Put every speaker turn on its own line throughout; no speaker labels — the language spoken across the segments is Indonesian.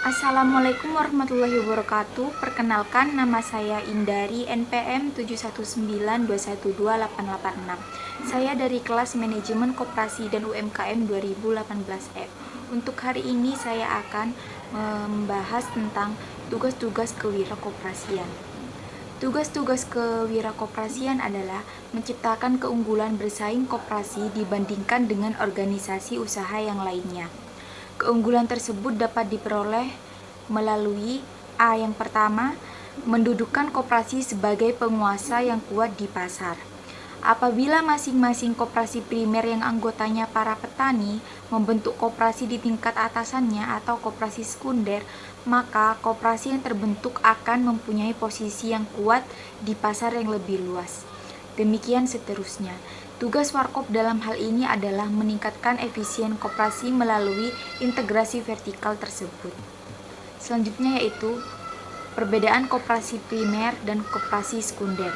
Assalamualaikum warahmatullahi wabarakatuh. Perkenalkan, nama saya Indari, NPM 719212886. Saya dari kelas Manajemen Koperasi dan UMKM 2018F. Untuk hari ini saya akan membahas tentang tugas-tugas kewirakoperasian. Tugas-tugas kewirakoperasian adalah menciptakan keunggulan bersaing koperasi dibandingkan dengan organisasi usaha yang lainnya. Keunggulan tersebut dapat diperoleh melalui A. Yang pertama, mendudukan koperasi sebagai penguasa yang kuat di pasar. Apabila masing-masing koperasi primer yang anggotanya para petani membentuk koperasi di tingkat atasannya atau koperasi sekunder, maka koperasi yang terbentuk akan mempunyai posisi yang kuat di pasar yang lebih luas. Demikian seterusnya. Tugas Warkop dalam hal ini adalah meningkatkan efisien koperasi melalui integrasi vertikal tersebut. Selanjutnya yaitu perbedaan koperasi primer dan koperasi sekunder.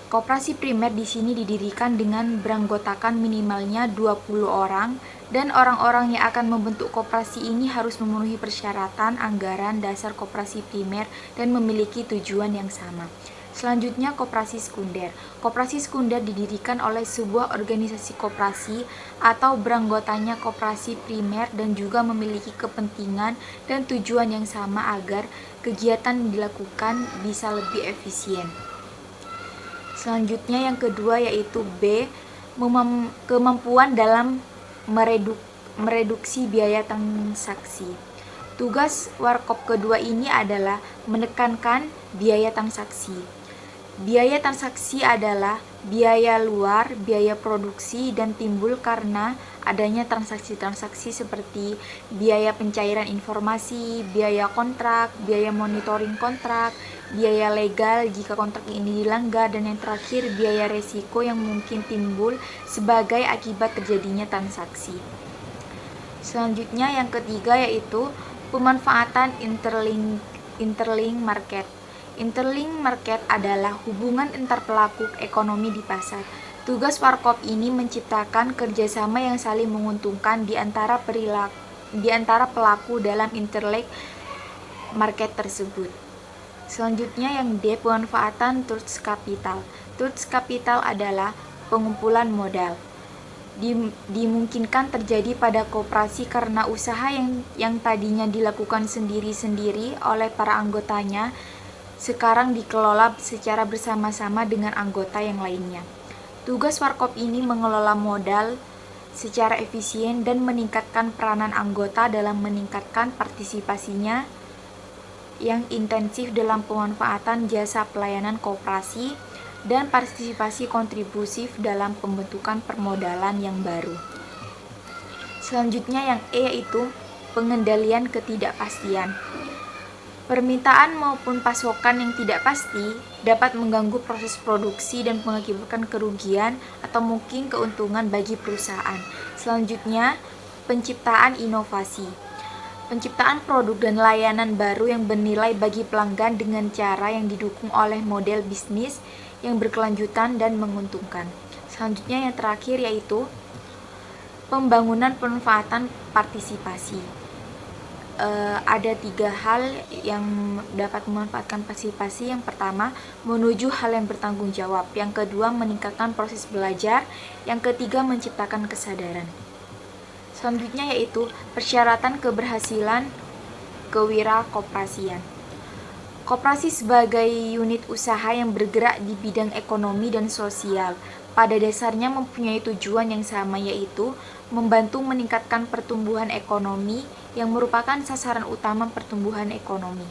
Koperasi primer di sini didirikan dengan beranggotakan minimalnya 20 orang dan orang-orang yang akan membentuk koperasi ini harus memenuhi persyaratan anggaran dasar koperasi primer dan memiliki tujuan yang sama. Selanjutnya, koperasi sekunder. Koperasi sekunder didirikan oleh sebuah organisasi koperasi atau beranggotanya koperasi primer dan juga memiliki kepentingan dan tujuan yang sama agar kegiatan yang dilakukan bisa lebih efisien. Selanjutnya yang kedua yaitu B, kemampuan dalam mereduksi biaya transaksi. Tugas Warkop kedua ini adalah menekankan biaya transaksi. Biaya transaksi adalah biaya luar, biaya produksi, dan timbul karena adanya transaksi-transaksi seperti biaya pencairan informasi, biaya kontrak, biaya monitoring kontrak, biaya legal jika kontrak ini dilanggar, dan yang terakhir biaya resiko yang mungkin timbul sebagai akibat terjadinya transaksi. Selanjutnya yang ketiga yaitu pemanfaatan interlink market. Interlink market adalah hubungan antar pelaku ekonomi di pasar. Tugas Warkop ini menciptakan kerjasama yang saling menguntungkan di antara pelaku dalam interlink market tersebut. Selanjutnya yang D, pemanfaatan tools capital. Tools capital adalah pengumpulan modal. Dimungkinkan terjadi pada koperasi karena usaha yang tadinya dilakukan sendiri-sendiri oleh para anggotanya sekarang dikelola secara bersama-sama dengan anggota yang lainnya. Tugas Warkop ini mengelola modal secara efisien dan meningkatkan peranan anggota dalam meningkatkan partisipasinya yang intensif dalam pemanfaatan jasa pelayanan koperasi dan partisipasi kontribusif dalam pembentukan permodalan yang baru. Selanjutnya yang E yaitu pengendalian ketidakpastian. Permintaan maupun pasokan yang tidak pasti dapat mengganggu proses produksi dan mengakibatkan kerugian atau mungkin keuntungan bagi perusahaan. Selanjutnya, penciptaan inovasi. Penciptaan produk dan layanan baru yang bernilai bagi pelanggan dengan cara yang didukung oleh model bisnis yang berkelanjutan dan menguntungkan. Selanjutnya yang terakhir yaitu pembangunan pemanfaatan partisipasi. Ada 3 hal yang dapat memanfaatkan partisipasi. Yang pertama, menuju hal yang bertanggung jawab. Yang kedua, meningkatkan proses belajar. Yang ketiga, menciptakan kesadaran. Selanjutnya yaitu persyaratan keberhasilan kewirakoperasian. Koperasi sebagai unit usaha yang bergerak di bidang ekonomi dan sosial pada dasarnya mempunyai tujuan yang sama, yaitu membantu meningkatkan pertumbuhan ekonomi yang merupakan sasaran utama pertumbuhan ekonomi.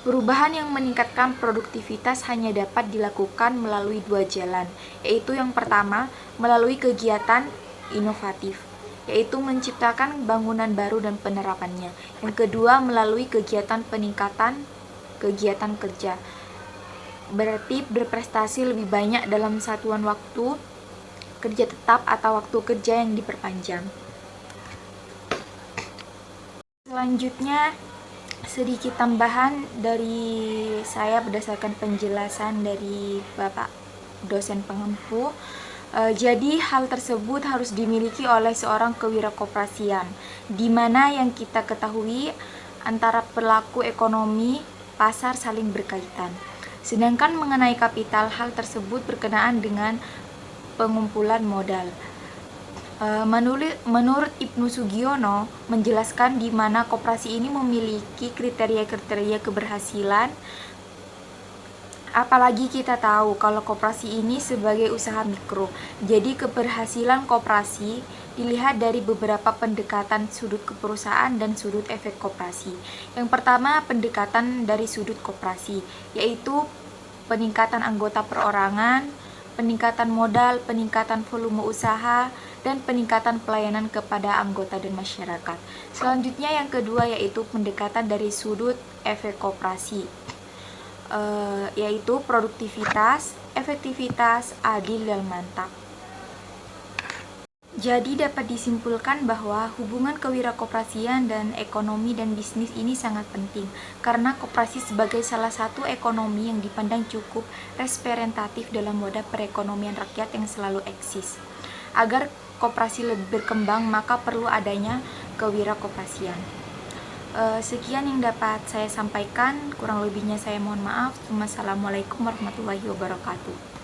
Perubahan yang meningkatkan produktivitas hanya dapat dilakukan melalui 2 jalan, yaitu yang pertama, melalui kegiatan inovatif, yaitu menciptakan bangunan baru dan penerapannya. Yang kedua, melalui kegiatan peningkatan kegiatan kerja, berarti berprestasi lebih banyak dalam satuan waktu kerja tetap atau waktu kerja yang diperpanjang. Selanjutnya sedikit tambahan dari saya berdasarkan penjelasan dari Bapak dosen pengampu. Jadi hal tersebut harus dimiliki oleh seorang kewirakoperasian, di mana yang kita ketahui antara pelaku ekonomi pasar saling berkaitan. Sedangkan mengenai kapital, hal tersebut berkenaan dengan pengumpulan modal. Menurut Ibnu Sugiono menjelaskan di mana koperasi ini memiliki kriteria-kriteria keberhasilan. Apalagi kita tahu kalau koperasi ini sebagai usaha mikro. Jadi keberhasilan koperasi dilihat dari beberapa pendekatan sudut keperusahaan dan sudut efek koperasi. Yang pertama, pendekatan dari sudut koperasi, yaitu peningkatan anggota perorangan, peningkatan modal, peningkatan volume usaha, dan peningkatan pelayanan kepada anggota dan masyarakat. Selanjutnya yang kedua yaitu pendekatan dari sudut efek koperasi, yaitu produktivitas, efektivitas, adil, dan mantap. Jadi dapat disimpulkan bahwa hubungan kewirakoperasian dan ekonomi dan bisnis ini sangat penting karena koperasi sebagai salah satu ekonomi yang dipandang cukup representatif dalam wadah perekonomian rakyat yang selalu eksis. Agar koperasi lebih berkembang maka perlu adanya kewirakoperasian. Sekian yang dapat saya sampaikan, kurang lebihnya saya mohon maaf. Wassalamualaikum warahmatullahi wabarakatuh.